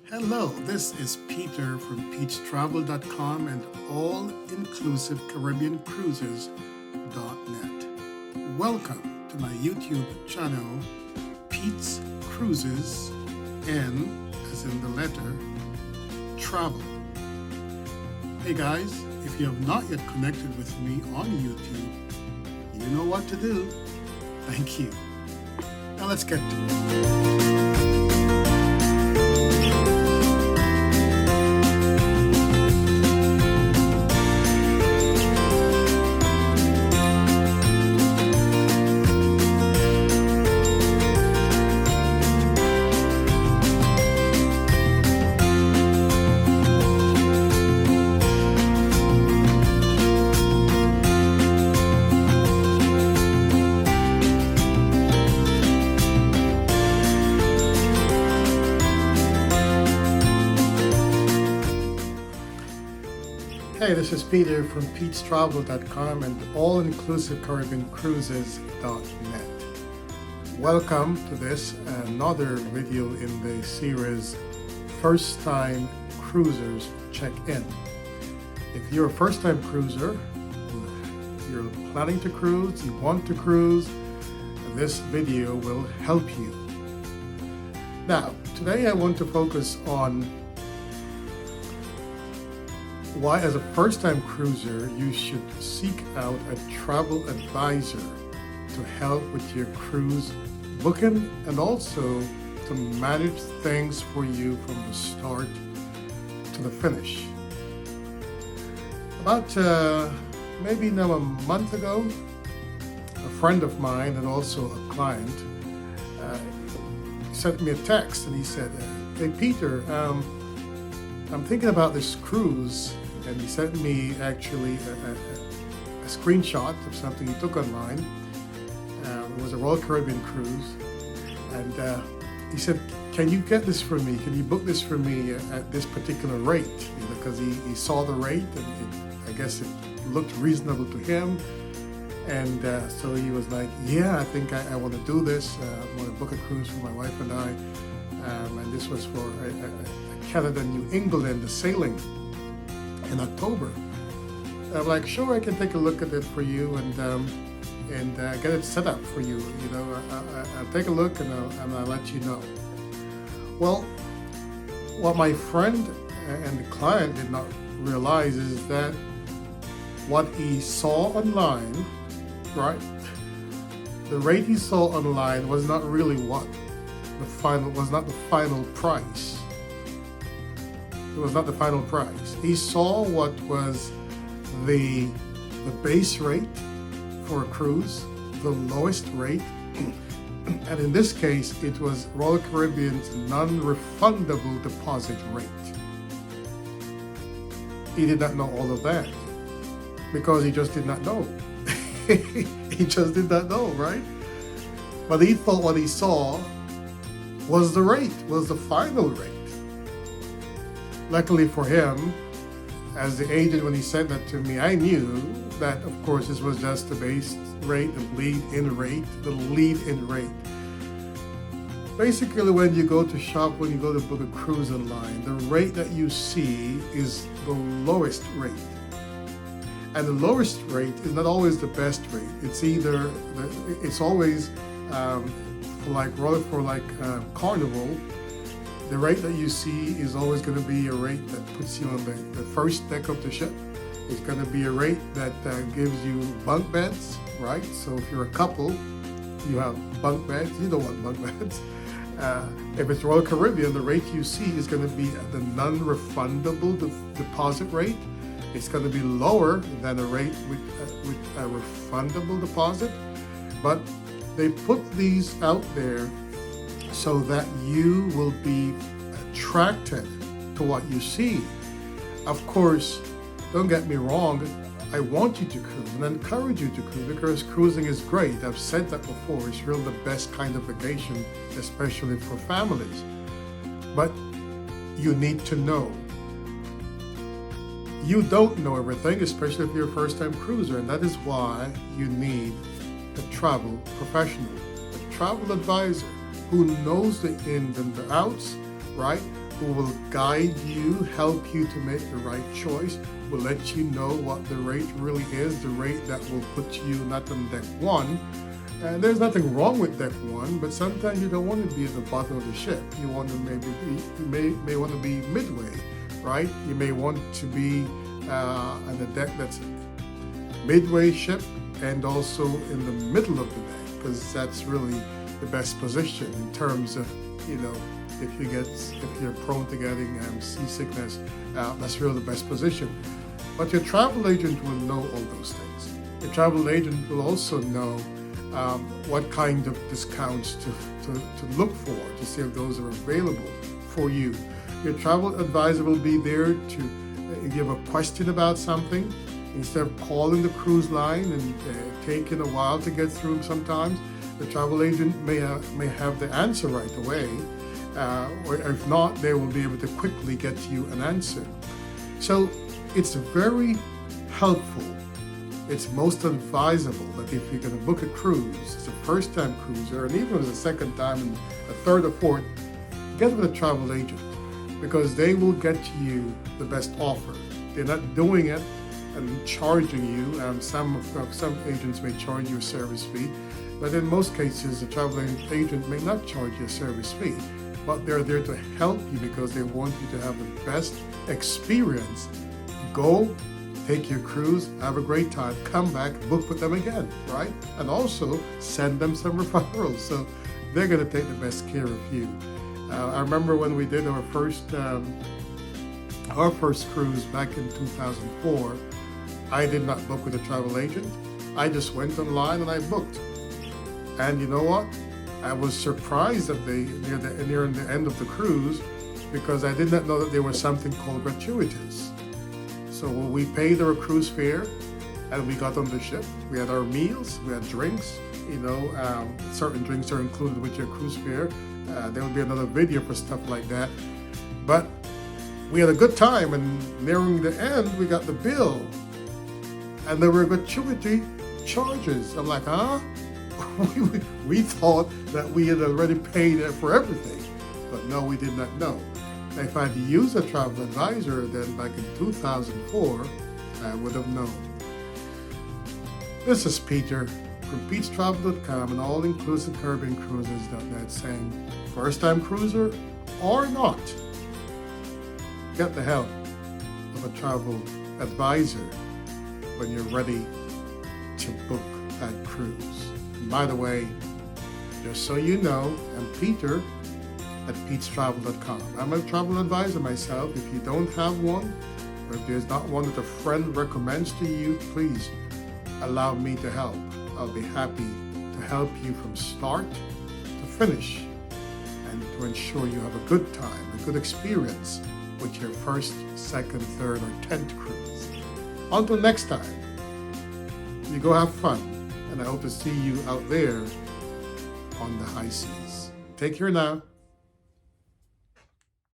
Hello, this is Peter from PetesCruises-n-Travel.com and all-inclusive-Caribbean-Cruises.net. Welcome to my YouTube channel, Pete's Cruises, N as in the letter, Travel. Hey guys, if you have not yet connected with me on YouTube, you know what to do. Thank you. Now let's get to it. Hey, this is Peter from PetesTravel.com and all-inclusive-Caribbean-Cruises.net. Welcome to this, another video in the series First Time Cruisers Check-In. If you're a first-time cruiser, you're planning to cruise, you want to cruise, this video will help you. Now, today I want to focus on why, as a first-time cruiser, you should seek out a travel advisor to help with your cruise booking and also to manage things for you from the start to the finish. About maybe now a month ago, a friend of mine and also a client sent me a text and he said, "Hey Peter, I'm thinking about this cruise." And he sent me actually a screenshot of something he took online. It was a Royal Caribbean cruise. And he said, "Can you get this for me? Can you book this for me at this particular rate?" Because he saw the rate and I guess it looked reasonable to him. And so he was like, "Yeah, I think I want to do this. I want to book a cruise for my wife and I." And this was for Canada, New England, the sailing in October. I'm like, "Sure, I can take a look at it for you and get it set up for you. I'll take a look and I'll let you know." Well, what my friend and the client did not realize is that what he saw online, right? The rate he saw online was not really was not the final price. It was not the final price. He saw what was the base rate for a cruise, the lowest rate, and in this case, it was Royal Caribbean's non-refundable deposit rate. He did not know all of that because he just did not know. He just did not know, right? But he thought what he saw was the rate, was the final rate. Luckily for him, as the agent, when he said that to me, I knew that, of course, this was just the base rate, the lead-in rate. Basically, when you go to shop, when you go to book a cruise online, the rate that you see is the lowest rate. And the lowest rate is not always the best rate. It's always for Carnival. The rate that you see is always going to be a rate that puts you on the first deck of the ship. It's going to be a rate that gives you bunk beds, right? So if you're a couple, you have bunk beds. You don't want bunk beds. If it's Royal Caribbean, the rate you see is going to be the non-refundable deposit rate. It's going to be lower than a rate with a refundable deposit. But they put these out there so that you will be attracted to what you see. Of course, don't get me wrong, I want you to cruise and encourage you to cruise because cruising is great. I've said that before. It's really the best kind of vacation, especially for families. But you need to know. You don't know everything, especially if you're a first-time cruiser, and that is why you need a travel professional, a travel advisor who knows the ins and the outs, right? who will guide you, help you to make the right choice, will let you know what the rate really is, the rate that will put you not on deck one. And there's nothing wrong with deck one, but sometimes you don't want to be at the bottom of the ship. You want to may want to be midway, right? You may want to be on a deck that's midway ship and also in the middle of the deck, because that's really the best position in terms of, if you're prone to getting seasickness, that's really the best position. But your travel agent will know all those things. Your travel agent will also know what kind of discounts to look for, to see if those are available for you. Your travel advisor will be there to, if you have a question about something, instead of calling the cruise line and taking a while to get through sometimes, the travel agent may have the answer right away, or if not, they will be able to quickly get you an answer. So it's very helpful. It's most advisable that if you're going to book a cruise, it's a first-time cruiser, and even if it's a second time and a third or fourth, get with a travel agent, because they will get you the best offer. They're not doing it and charging you. Some agents may charge you a service fee, but in most cases, the travel agent may not charge you a service fee, but they're there to help you because they want you to have the best experience. Go, take your cruise, have a great time, come back, book with them again, right? And also send them some referrals, so they're going to take the best care of you. I remember when we did our first cruise back in 2004, I did not book with a travel agent. I just went online and I booked. And you know what? I was surprised that near the end of the cruise, because I did not know that there was something called gratuities. So we paid our cruise fare and we got on the ship. We had our meals, we had drinks, certain drinks are included with your cruise fare. There will be another video for stuff like that. But we had a good time, and nearing the end, we got the bill. And there were gratuity charges. I'm like, huh? we thought that we had already paid for everything. But no, we did not know. If I'd used a travel advisor then back in 2004, I would have known. This is Peter from PetesCruises-n-Travel and all-inclusive-Caribbean-Cruises.net saying, first-time cruiser or not, get the help of a travel advisor when you're ready to book that cruise. And by the way, just so you know, I'm Peter at PetesTravel.com. I'm a travel advisor myself. If you don't have one, or if there's not one that a friend recommends to you, please allow me to help. I'll be happy to help you from start to finish and to ensure you have a good time, a good experience with your first, second, third, or 10th cruise. Until next time, you go have fun, and I hope to see you out there on the high seas. Take care now.